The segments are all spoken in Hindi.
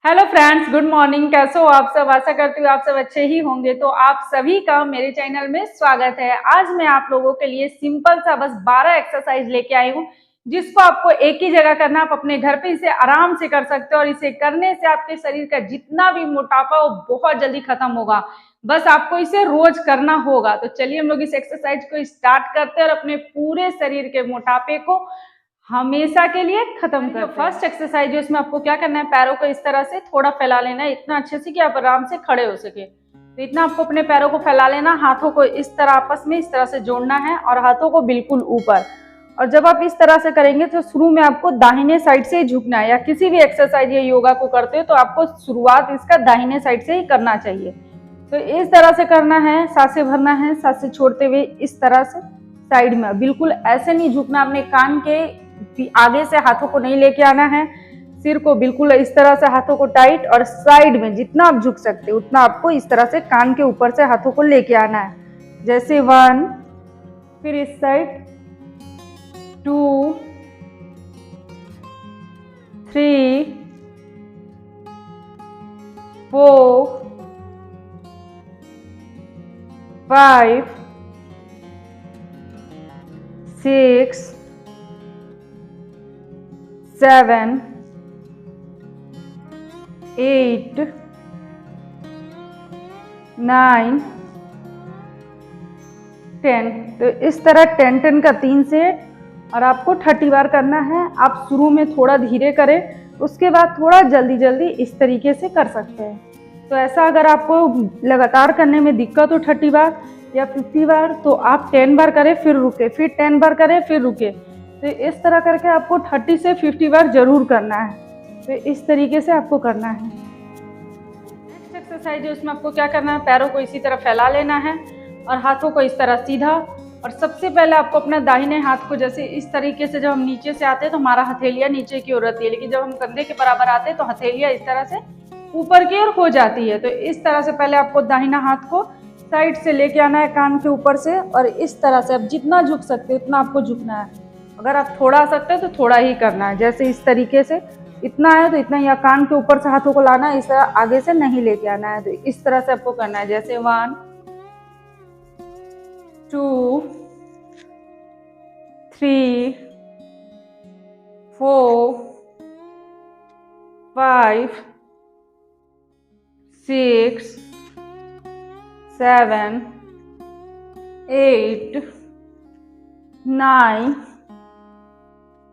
Hello friends, good morning. कैसे हो आप सब? आशा करती हूँ आप सब अच्छे ही होंगे। तो आप सभी का मेरे चैनल में स्वागत है। आज मैं आप लोगों के लिए सिंपल सा बस 12 एक्सरसाइज लेके आई हूँ, जिसको आपको एक ही जगह करना। आप अपने घर पे इसे आराम से कर सकते हो और इसे करने से आपके शरीर का जितना भी मोटापा वो बहुत जल्दी खत्म होगा। बस आपको इसे रोज करना होगा। तो चलिए हम लोग इस एक्सरसाइज को स्टार्ट करते हैं और अपने पूरे शरीर के मोटापे को हमेशा के लिए खत्म कर। फर्स्ट एक्सरसाइज है, उसमें आपको क्या करना है, पैरों को इस तरह से थोड़ा फैला लेना है, इतना अच्छे से कि आप आराम से खड़े हो सके। तो इतना आपको अपने पैरों को फैला लेना, हाथों को इस तरह आपस में इस तरह से जोड़ना है और हाथों को बिल्कुल ऊपर। और जब आप इस तरह से करेंगे तो शुरू में आपको दाहिने साइड से ही झुकना है, या किसी भी एक्सरसाइज या योगा को करते हो तो आपको शुरुआत इसका दाहिने साइड से ही करना चाहिए। तो इस तरह से करना है, सांसें भरना है, सांसें छोड़ते हुए इस तरह से साइड में। बिल्कुल ऐसे नहीं झुकना, अपने कान के आगे से हाथों को नहीं लेके आना है, सिर को बिल्कुल इस तरह से हाथों को टाइट, और साइड में जितना आप झुक सकते उतना आपको इस तरह से कान के ऊपर से हाथों को लेके आना है। जैसे 1, फिर इस साइड 2, 3, 4, 5, 6, 7, 8, 9, 10। तो इस तरह 10 का 3 सेट, और आपको 30 बार करना है। आप शुरू में थोड़ा धीरे करें, उसके बाद थोड़ा जल्दी जल्दी इस तरीके से कर सकते हैं। तो ऐसा अगर आपको लगातार करने में दिक्कत हो 30 बार या 50 बार, तो आप 10 बार करें फिर रुके, फिर 10 बार करें फिर रुके। तो इस तरह करके आपको 30 से 50 बार जरूर करना है। तो इस तरीके से आपको करना है। नेक्स्ट एक्सरसाइज है, उसमें आपको क्या करना है, पैरों को इसी तरह फैला लेना है और हाथों को इस तरह सीधा। और सबसे पहले आपको अपना दाहिने हाथ को जैसे इस तरीके से, जब हम नीचे से आते हैं तो हमारा हथेलियां नीचे की ओर रहती है, लेकिन जब हम कंधे के बराबर आते हैं तो हथेलियां इस तरह से ऊपर की ओर हो जाती है। तो इस तरह से पहले आपको दाहिना हाथ को साइड से लेके आना है कान के ऊपर से, और इस तरह से आप जितना झुक सकते हो उतना आपको झुकना है। अगर आप थोड़ा आ सकते हैं तो थोड़ा ही करना है, जैसे इस तरीके से इतना है तो इतना, या कान के ऊपर से हाथों को लाना है, इस तरह आगे से नहीं लेके आना है। तो इस तरह से आपको करना है, जैसे 1, 2, 3, 4, 5, 6, 7, 8, 9,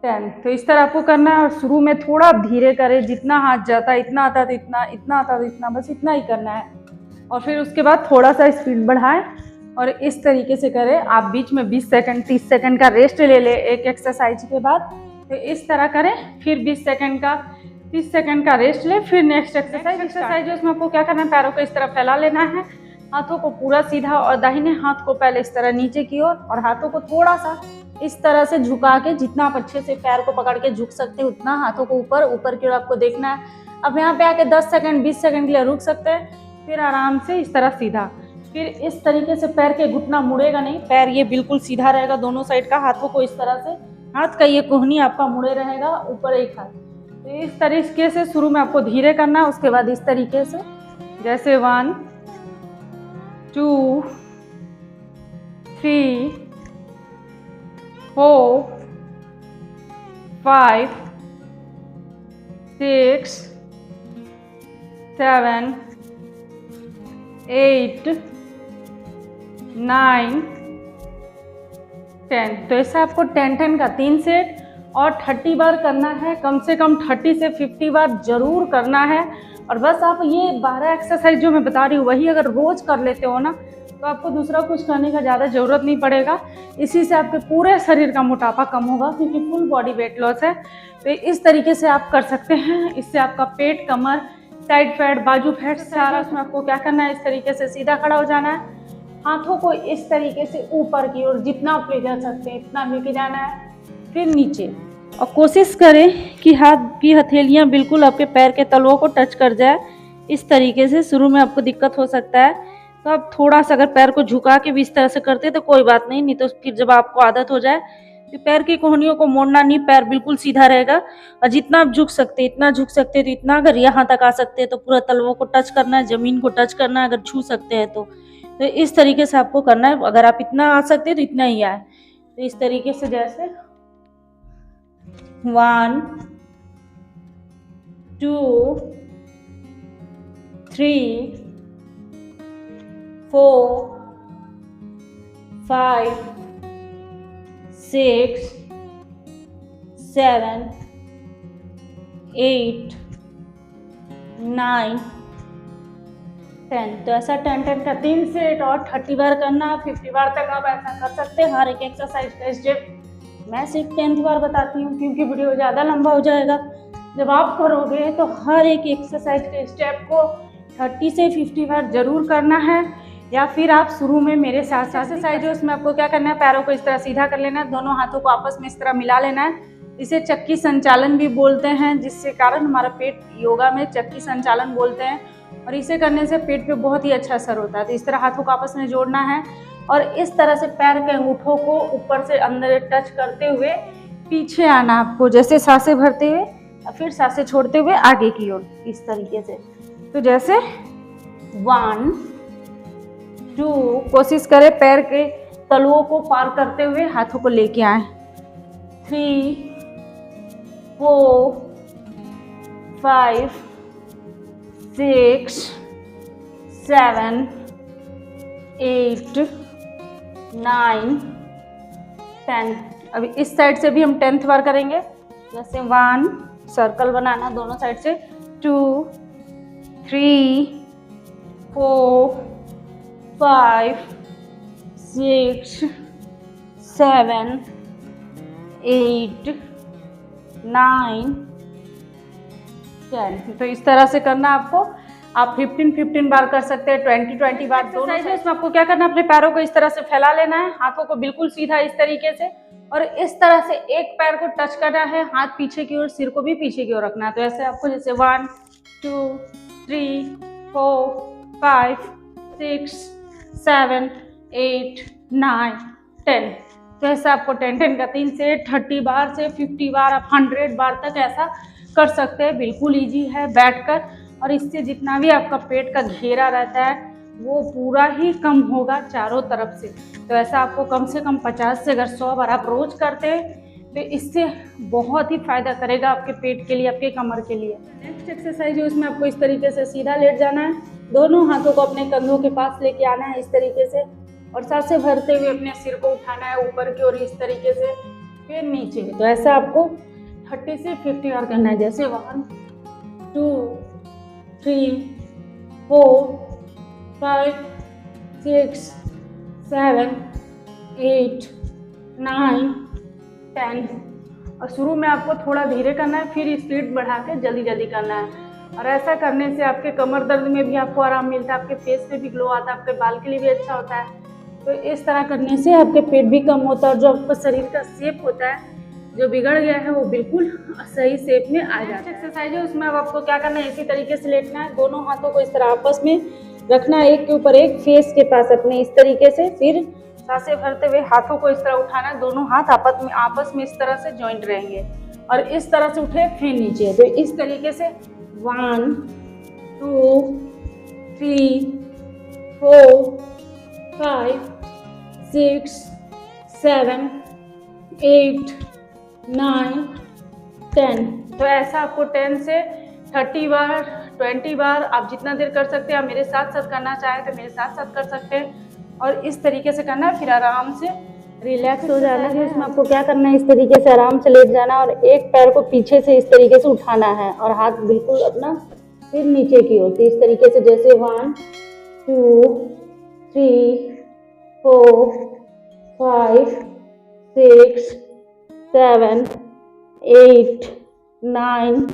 10। तो इस तरह आपको करना है। और शुरू में थोड़ा धीरे करें, जितना हाथ जाता है इतना आता है इतना, इतना आता है इतना, बस इतना ही करना है। और फिर उसके बाद थोड़ा सा स्पीड बढ़ाएं और इस तरीके से करें। आप बीच में 20 सेकंड 30 सेकंड का रेस्ट ले लें एक एक्सरसाइज के बाद। तो इस तरह करें, फिर 20 सेकंड का 30 सेकंड का रेस्ट ले, फिर नेक्स्ट एक्सरसाइज है, उसमें आपको क्या करना है, पैरों को इस तरह फैला लेना है, हाथों को पूरा सीधा, और दाहिने हाथ को पहले इस तरह नीचे की ओर, और हाथों को थोड़ा सा इस तरह से झुका के, जितना आप अच्छे से पैर को पकड़ के झुक सकते हैं उतना हाथों को ऊपर ऊपर की ओर आपको देखना है। अब यहाँ पे आके 10 सेकंड 20 सेकंड के लिए रुक सकते हैं, फिर आराम से इस तरह सीधा। फिर इस तरीके से पैर के घुटना मुड़ेगा नहीं, पैर ये बिल्कुल सीधा रहेगा दोनों साइड का। हाथों को इस तरह से, हाथ का ये कोहनी आपका मुड़े रहेगा, ऊपर एक हाथ। तो इस तरीके से शुरू में आपको धीरे करना है, उसके बाद इस तरीके से, जैसे 1, 2, 3, 4, 5, 6, 7, 8, 9, 10। तो ऐसा आपको 10 का 3 सेट और 30 बार करना है। कम से कम 30 से 50 बार जरूर करना है। और बस आप ये 12 एक्सरसाइज जो मैं बता रही हूँ वही अगर रोज कर लेते हो ना, तो आपको दूसरा कुछ करने का ज़्यादा ज़रूरत नहीं पड़ेगा। इसी से आपके पूरे शरीर का मोटापा कम होगा, क्योंकि फुल बॉडी वेट लॉस है। तो इस तरीके से आप कर सकते हैं। इससे आपका पेट, कमर, साइड फैट, बाजू फैट सारा, उसमें आपको क्या करना है, इस तरीके से सीधा खड़ा हो जाना है, हाथों को इस तरीके से ऊपर की ओर जितना आप ले जा सकते हैं इतना लेके जाना है, फिर नीचे। और कोशिश करें कि हाथ की हथेलियां बिल्कुल आपके पैर के तलवों को टच कर जाए। इस तरीके से शुरू में आपको दिक्कत हो सकता है, तो आप थोड़ा सा अगर पैर को झुका के भी इस तरह से करते तो कोई बात नहीं, नहीं तो फिर जब आपको आदत हो जाए तो पैर की कोहनियों को मोड़ना नहीं, पैर बिल्कुल सीधा रहेगा। और जितना आप झुक सकते इतना झुक सकते हैं, तो इतना अगर यहाँ तक आ सकते हैं तो पूरा तलवों को टच करना है, जमीन को टच करना है, अगर छू सकते हैं तो इस तरीके से आपको करना है। अगर आप इतना आ सकते हैं तो इतना ही आए। तो इस तरीके से जैसे 1 2 3 4 5 6 7 8 9 10। तो ऐसा 10 का 3 सेट और 30 बार करना। 50 बार तक आप ऐसा कर सकते हैं। हर एक एक्सरसाइज का स्टेप मैं सिर्फ 10th बार बताती हूँ, क्योंकि वीडियो ज़्यादा लंबा हो जाएगा। जब आप करोगे तो हर एक एक्सरसाइज के स्टेप को 30 से 50 बार जरूर करना है। या फिर आप शुरू में मेरे साथ साथ एक्सरसाइज है, उसमें आपको क्या करना है, पैरों को इस तरह सीधा कर लेना है, दोनों हाथों को आपस में इस तरह मिला लेना है। इसे चक्की संचालन भी बोलते हैं, जिससे कारण हमारा पेट, योगा में चक्की संचालन बोलते हैं। और इसे करने से पेट पे बहुत ही अच्छा असर होता है। तो इस तरह हाथों को आपस में जोड़ना है और इस तरह से पैर के अंगूठों को ऊपर से अंदर टच करते हुए पीछे आना आपको, जैसे सांसें भरते हुए और फिर सांसें छोड़ते हुए आगे की ओर, इस तरीके से। तो जैसे 1 2, कोशिश करें पैर के तलुओं को पार करते हुए हाथों को लेके आए। 3 4 5 6 7 8 9 10। अभी इस साइड से भी हम 10th बार करेंगे। जैसे 1, सर्कल बनाना दोनों साइड से, 2 3 4 5 6 7 8 9 10। तो इस तरह से करना आपको। आप 15 बार कर सकते हैं, 20 बार। दोनों साइड में आपको क्या करना है, अपने पैरों को इस तरह से फैला लेना है, हाथों को बिल्कुल सीधा इस तरीके से, और इस तरह से एक पैर को टच करना है, हाथ पीछे की ओर, सिर को भी पीछे की ओर रखना है। तो ऐसे आपको जैसे 1 2 3 4 5 6 7 8 9 10। तो ऐसा आपको 10 का 3 से 30 बार से 50 बार, आप 100 बार तक ऐसा कर सकते हैं। बिल्कुल ईजी है बैठकर, और इससे जितना भी आपका पेट का घेरा रहता है वो पूरा ही कम होगा चारों तरफ से। तो ऐसा आपको कम से कम 50 से अगर 100 बार आप रोज करते हैं तो इससे बहुत ही फायदा करेगा आपके पेट के लिए, आपके कमर के लिए। नेक्स्ट एक्सरसाइज है, उसमें आपको इस तरीके से सीधा लेट जाना है, दोनों हाथों को अपने कंधों के पास लेके आना है इस तरीके से, और सांसें भरते हुए अपने सिर को उठाना है ऊपर की ओर इस तरीके से, फिर नीचे। तो ऐसा आपको 30 से 50 बार करना है। जैसे 1 2 3 4 5 6 7 8 9 10। और शुरू में आपको थोड़ा धीरे करना है, फिर स्पीड बढ़ा के जल्दी जल्दी करना है। और ऐसा करने से आपके कमर दर्द में भी आपको आराम मिलता है, आपके फेस पे भी ग्लो आता है, आपके बाल के लिए भी अच्छा होता है। तो इस तरह करने से आपके पेट भी कम होता है, और जो आपका शरीर का शेप होता है जो बिगड़ गया है वो बिल्कुल सही शेप में आ जाता है। एक्सरसाइज है, उसमें अब आपको क्या करना है, इसी तरीके से लेटना है, दोनों हाथों को इस तरह आपस में रखना है, एक के ऊपर एक, फेस के पास अपने इस तरीके से। फिर सांसें भरते हुए हाथों को इस तरह उठाना है, दोनों हाथ आपस में इस तरह से जॉइंट रहेंगे, और इस तरह से उठे फिर नीचे। तो इस तरीके से 1 2 3 4 5 6 7 8 9 10। तो ऐसा आपको 10 से 30 बार 20 बार, आप जितना देर कर सकते हैं, आप मेरे साथ साथ करना चाहें तो मेरे साथ साथ कर सकते हैं। और इस तरीके से करना है, फिर आराम से रिलैक्स हो जाना है। इसमें आपको क्या करना है, इस तरीके से आराम से लेट जाना, और एक पैर को पीछे से इस तरीके से उठाना है, और हाथ बिल्कुल अपना फिर नीचे की ओर। इस तरीके से जैसे 1 2 3 4 5 6 7 8 9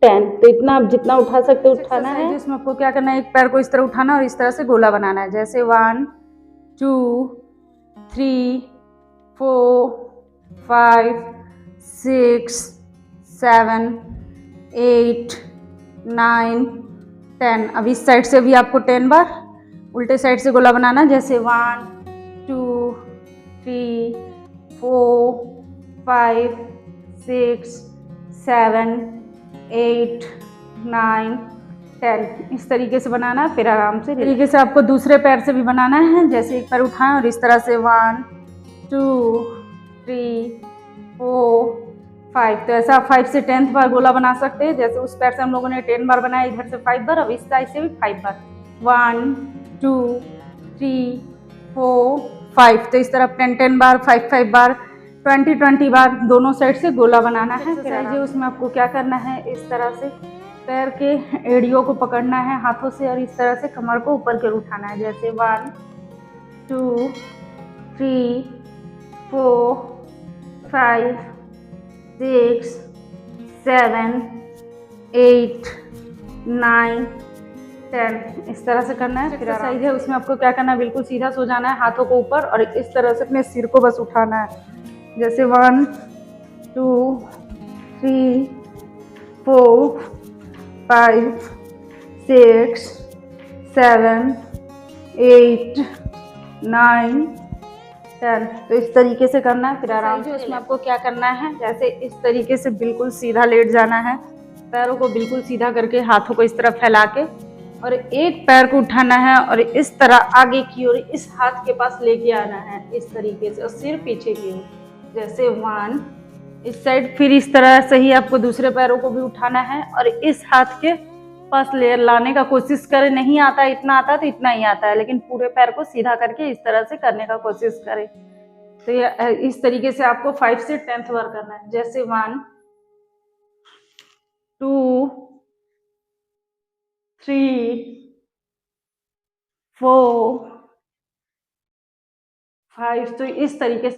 10। तो इतना आप जितना उठा सकते हो उठाना है। इसमें आपको क्या करना है, एक पैर को इस तरह उठाना और इस तरह से गोला बनाना है। जैसे 1 2 3 4 5 6 7 8 9 10। अब इस साइड से भी आपको 10 बार उल्टे साइड से गोला बनाना। जैसे 1 2 3 4 5, 6, 7, 8, 9, 10 इस तरीके से बनाना है। फिर आराम से तरीके से आपको दूसरे पैर से भी बनाना है। जैसे एक पैर उठाएं और इस तरह से 1, 2, 3, 4, 5। तो ऐसा आप 5 से 10th बार गोला बना सकते हैं। जैसे उस पैर से हम लोगों ने 10 बार बनाया, इधर से 5 बार, अब इस साइड से भी 5 बार। 1, 2, 3, 4, 5। तो इस तरह 10 बार, 5 बार, 20 बार दोनों साइड से गोला बनाना है। फिर उसमें आपको क्या करना है, इस तरह से पैर के एड़ियों को पकड़ना है हाथों से और इस तरह से कमर को ऊपर कर उठाना है। जैसे 1, 2, 3, 4, 5, 6, 7, 8, 9, 10 इस तरह से करना है। फिर एक्सरसाइज है उसमें आपको क्या करना है, बिल्कुल सीधा सो जाना है, हाथों को ऊपर और इस तरह से अपने सिर को बस उठाना है। जैसे 1, 2, 3, 4, 5, 6, 7, 8, 9, 10 तो इस तरीके से करना है। फिर आराम से उसमें आपको क्या करना है, जैसे इस तरीके से बिल्कुल सीधा लेट जाना है, पैरों को बिल्कुल सीधा करके हाथों को इस तरह फैला के और एक पैर को उठाना है और इस तरह आगे की ओर इस हाथ के पास लेके आना है इस तरीके से और सिर पीछे की ओर। जैसे 1 इस साइड, फिर इस तरह से ही आपको दूसरे पैरों को भी उठाना है और इस हाथ के पास ले लाने का कोशिश करें। नहीं आता इतना, आता तो इतना ही आता है, लेकिन पूरे पैर को सीधा करके इस तरह से करने का कोशिश करें। तो ये इस तरीके से आपको 5 से 10th बार करना है। जैसे 1, 2, 3, 4, 5 तो इस तरीके से